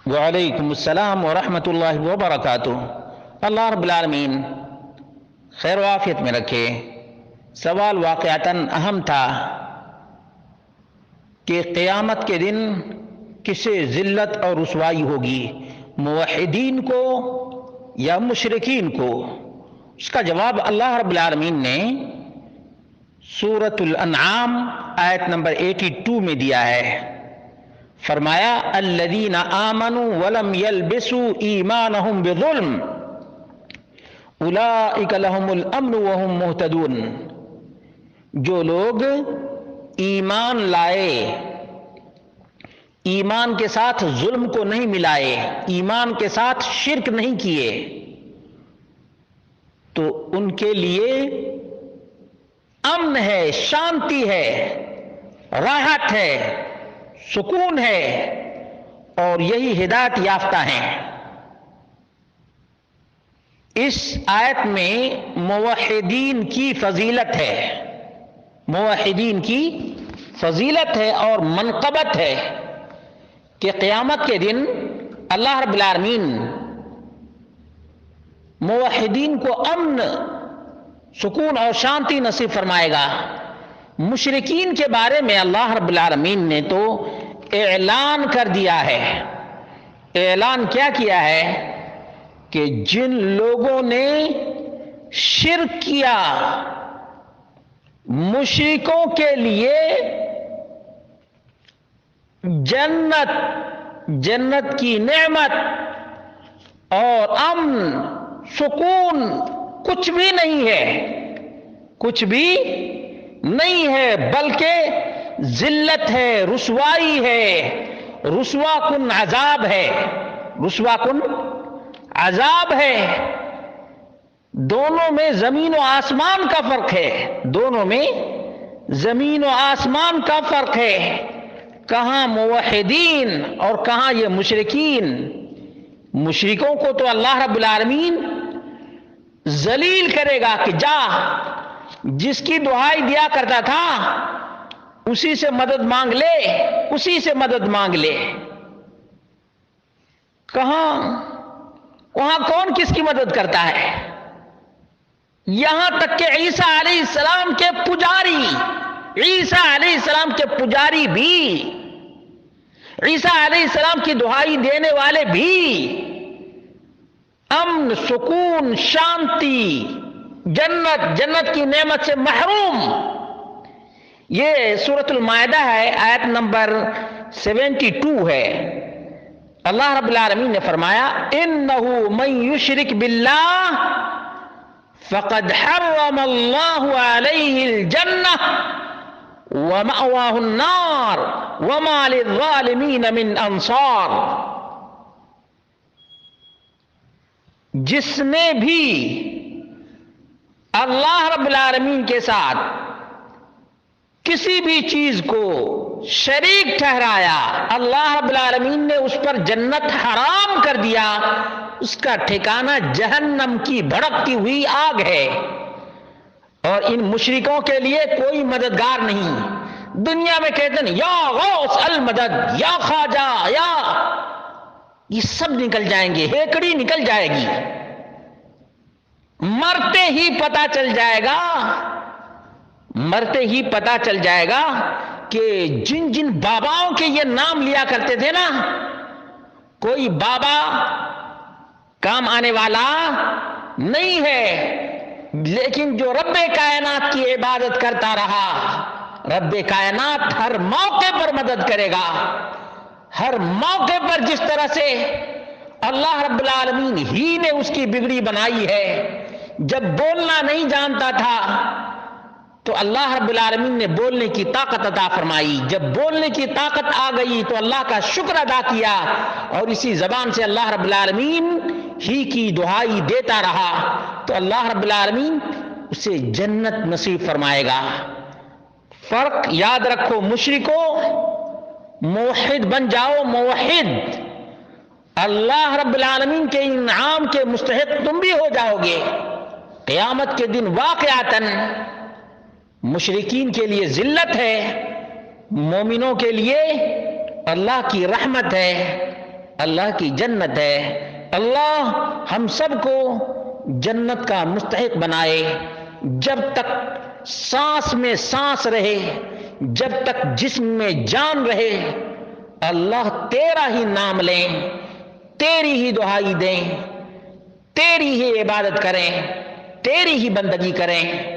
وعلیکم السلام ورحمۃ اللہ وبرکاتہ۔ اللہ رب العالمین خیر و عافیت میں رکھے۔ سوال واقعتاً اہم تھا کہ قیامت کے دن کسے ذلت اور رسوائی ہوگی، موحدین کو یا مشرکین کو؟ اس کا جواب اللہ رب العالمین نے سورۃ الانعام آیت نمبر 82 میں دیا ہے۔ فرمایا الذین آمنوا ولم یلبسوا ایمانہم بظلم اولئک لہم الامن وہم مہتدون۔ جو لوگ ایمان لائے، ایمان کے ساتھ ظلم کو نہیں ملائے، ایمان کے ساتھ شرک نہیں کیے، تو ان کے لیے امن ہے، شانتی ہے، راحت ہے، سکون ہے، اور یہی ہدایت یافتہ ہیں۔ اس آیت میں موحدین کی فضیلت ہے، موحدین کی فضیلت ہے اور منقبت ہے کہ قیامت کے دن اللہ رب العالمین موحدین کو امن، سکون اور شانتی نصیب فرمائے گا۔ مشرکین کے بارے میں اللہ رب العالمین نے تو اعلان کر دیا ہے۔ اعلان کیا کیا ہے کہ جن لوگوں نے شرک کیا، مشرکوں کے لیے جنت کی نعمت اور امن، سکون کچھ بھی نہیں ہے، کچھ بھی نہیں ہے، بلکہ ذلت ہے، رسوائی ہے، رسوا کن عذاب ہے، رسوا کن عذاب ہے۔ دونوں میں زمین و آسمان کا فرق ہے، دونوں میں زمین و آسمان کا فرق ہے۔ کہاں موحدین اور کہاں یہ مشرکین۔ مشرکوں کو تو اللہ رب العالمین ذلیل کرے گا کہ جا، جس کی دعائی دیا کرتا تھا اسی سے مدد مانگ لے، اسی سے مدد مانگ لے۔ کہاں وہاں کون کس کی مدد کرتا ہے؟ یہاں تک کہ عیسیٰ علیہ السلام کے پجاری، عیسیٰ علیہ السلام کے پجاری بھی، عیسیٰ علیہ السلام کی دعائی دینے والے بھی امن، سکون، شانتی، جنت کی نعمت سے محروم۔ یہ سورۃ المائدہ ہے، آیت نمبر 72 ہے۔ اللہ رب العالمین نے فرمایا انہ من یشرک باللہ فقد حرم اللہ علیہ الجنہ ومأواہ النار وما للظالمین من انصار۔ جس نے بھی اللہ رب العالمین کے ساتھ کسی بھی چیز کو شریک ٹھہرایا، اللہ رب العالمین نے اس پر جنت حرام کر دیا، اس کا ٹھکانہ جہنم کی بھڑکتی ہوئی آگ ہے۔ اور ان مشرکوں کے لیے کوئی مددگار نہیں۔ دنیا میں کہتے ہیں یا غوث المدد، یا خواجہ، یا، یہ سب نکل جائیں گے، ہیکڑی نکل جائے گی۔ مرتے ہی پتہ چل جائے گا، مرتے ہی پتہ چل جائے گا کہ جن جن باباؤں کے یہ نام لیا کرتے تھے نا، کوئی بابا کام آنے والا نہیں ہے، لیکن جو رب کائنات کی عبادت کرتا رہا، رب کائنات ہر موقع پر مدد کرے گا۔ ہر موقع پر جس طرح سے اللہ رب العالمین ہی نے اس کی بگڑی بنائی ہے۔ جب بولنا نہیں جانتا تھا تو اللہ رب العالمین نے بولنے کی طاقت عطا فرمائی، جب بولنے کی طاقت آ گئی تو اللہ کا شکر ادا کیا، اور اسی زبان سے اللہ رب العالمین ہی کی دعائی دیتا رہا، تو اللہ رب العالمین اسے جنت نصیب فرمائے گا۔ فرق یاد رکھو، مشرکو موحد بن جاؤ، موحد، اللہ رب العالمین کے انعام کے مستحق تم بھی ہو جاؤ گے۔ قیامت کے دن واقعتاً مشرکین کے لیے ذلت ہے، مومنوں کے لیے اللہ کی رحمت ہے۔ اللہ کی جنت ہے۔ اللہ ہم سب کو جنت کا مستحق بنائے۔ جب تک سانس میں سانس رہے، جب تک جسم میں جان رہے، اللہ تیرا ہی نام لیں، تیری ہی دعائی دیں، تیری ہی عبادت کریں، تیری ہی بندگی کریں۔